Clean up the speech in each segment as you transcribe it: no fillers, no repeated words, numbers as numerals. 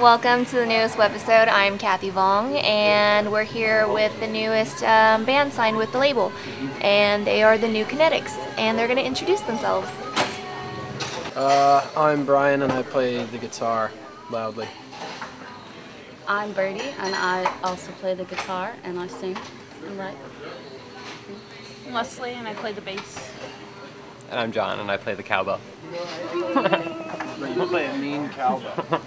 welcome to the newest Webisode. I'm Kathy Vuong, and we're here with the newest band signed with the label, and they are the new Kinetics, and they're going to introduce themselves. I'm Brian, and I play the guitar loudly. I'm Birdie, and I also play the guitar, and I sing and write. I'm Leslie, and I play the bass. And I'm John, and I play the cowbell. But you play a mean cowbell.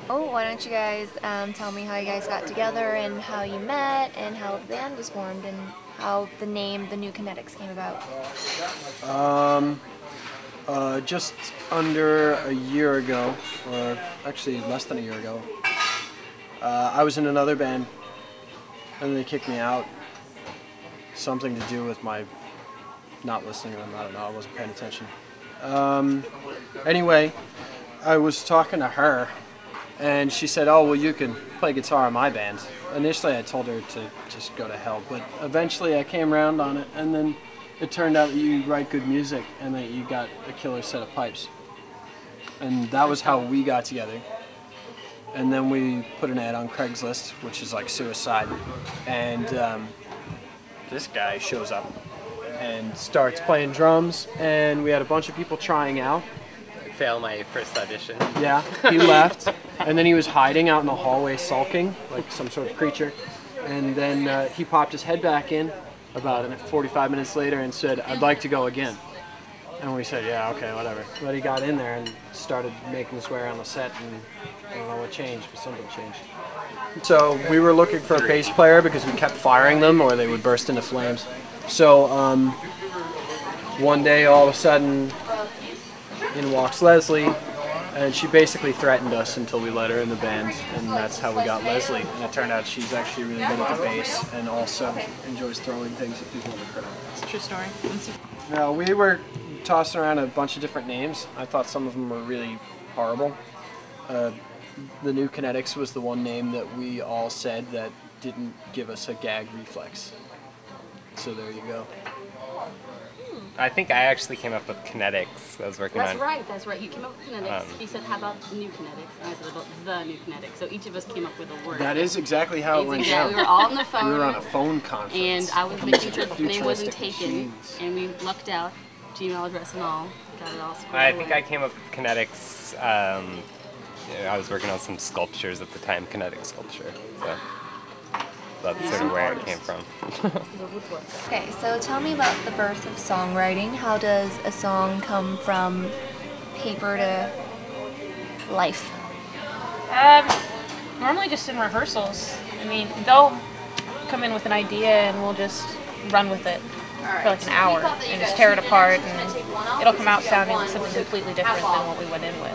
Oh, why don't you guys tell me how you guys got together and how you met and how the band was formed and how the name, the new Kinetics, came about. Just under a year ago, or actually less than a year ago, I was in another band, and they kicked me out. Something to do with my not listening to them, I don't know, I wasn't paying attention. Anyway, I was talking to her, and she said, oh, well, you can play guitar in my band. Initially, I told her to just go to hell, but eventually I came around on it, and then it turned out that you write good music and that you got a killer set of pipes. And that was how we got together. And then we put an ad on Craigslist, which is like suicide, and this guy shows up and starts playing drums, and we had a bunch of people trying out. I failed my first audition. Yeah, he left, and then he was hiding out in the hallway sulking, like some sort of creature, and then he popped his head back in about 45 minutes later and said, I'd like to go again. And we said, yeah, okay, whatever. But he got in there and started making his way around the set, and I don't know what changed, but something changed. So we were looking for a bass player because we kept firing them or they would burst into flames. So one day, all of a sudden, in walks Leslie, and she basically threatened us until we let her in the band, and that's how we got Leslie. And it turned out she's actually really good at the bass and also enjoys throwing things at people in the crowd. It's a true story. No, we were tossing around a bunch of different names. I thought some of them were really horrible. The new Kinetics was the one name that we all said that didn't give us a gag reflex. So there you go. I think I actually came up with Kinetics. I was working on. That's right. You came up with Kinetics. He said, how about the new Kinetics? And I said, about the new Kinetics. So each of us came up with a word. That is exactly how it went down. We were all on the phone. We were on a phone conference. And I was making sure the name wasn't taken. And we lucked out. Email address and all. Got it all squared I away. think I came up with Kinetics. I was working on some sculptures at the time, kinetic sculpture. So that's sort of where it came from. Okay, so tell me about the birth of songwriting. How does a song come from paper to life? Normally just in rehearsals. I mean, they'll come in with an idea and we'll just run with it for like an hour and just tear it apart, and it'll come out sounding like something completely different than what we went in with.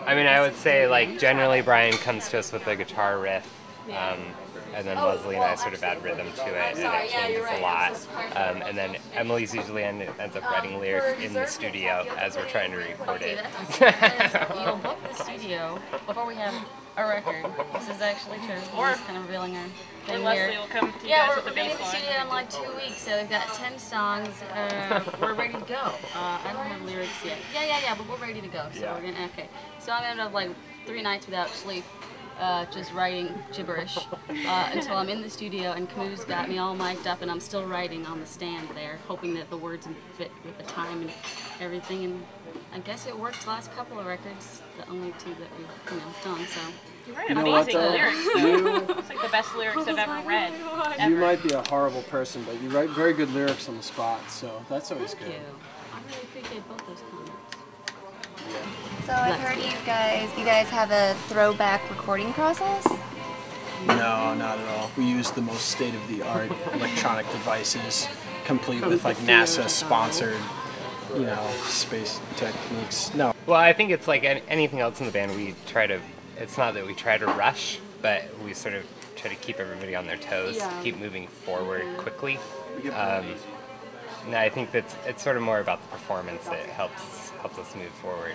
I mean, I would say, like, generally Brian comes to us with a guitar riff, and then Leslie and I sort of add rhythm to it, and it changes a lot. And then Emily's usually ends up writing lyrics in the studio as we're trying to record it. You'll book the studio before we have a record. This is actually true. We're just kind of revealing our thing here. Leslie will come to you guys with the bass line. We're going to the studio in like 2 weeks, so we've got 10 songs. We're ready to go. I don't have lyrics yet. Yeah, but we're ready to go. So we're gonna So I'm gonna have like 3 nights without sleep, just writing gibberish until I'm in the studio and Camus got me all mic'd up and I'm still writing on the stand there, hoping that the words fit with the time and everything. And I guess it worked the last couple of records, the only 2 that we've done. So. You write amazing lyrics, though. It's like the best lyrics I've ever read. You might be a horrible person, but you write very good lyrics on the spot, so that's always good. Thank you. I really appreciate both those comments. So I've heard you guys have a throwback recording process? No, not at all. We use the most state-of-the-art electronic devices, complete with like NASA-sponsored, space techniques. No. Well, I think it's like anything else in the band, we try to, it's not that we try to rush, but we sort of try to keep everybody on their toes, keep moving forward quickly. No, I think that's it's sort of more about the performance that helps us move forward,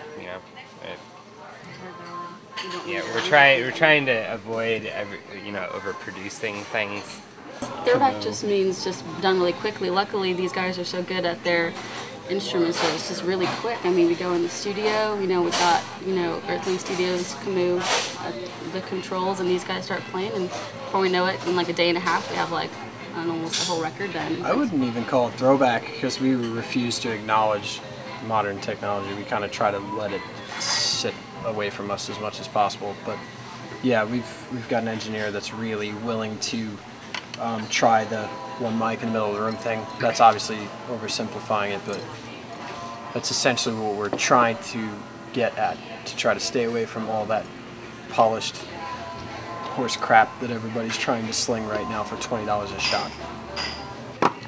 we're trying to avoid overproducing things. Throwback just means just done really quickly. Luckily, these guys are so good at their instruments, so it's just really quick. I mean, we go in the studio, we got, Earthling Studios, Camus, the controls, and these guys start playing, and before we know it, in like a day and a half, we have like, almost the whole record done. I wouldn't even call it throwback because we refuse to acknowledge modern technology. We kind of try to let it sit away from us as much as possible. But yeah, we've got an engineer that's really willing to try the one mic in the middle of the room thing. That's obviously oversimplifying it, but that's essentially what we're trying to get at, to try to stay away from all that polished horse crap that everybody's trying to sling right now for $20 a shot.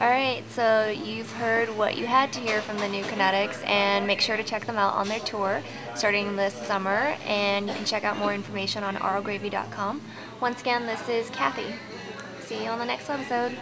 Alright, so you've heard what you had to hear from the new Kinetics, and make sure to check them out on their tour starting this summer, and you can check out more information on auralgravy.com. Once again, this is Kathy. See you on the next episode.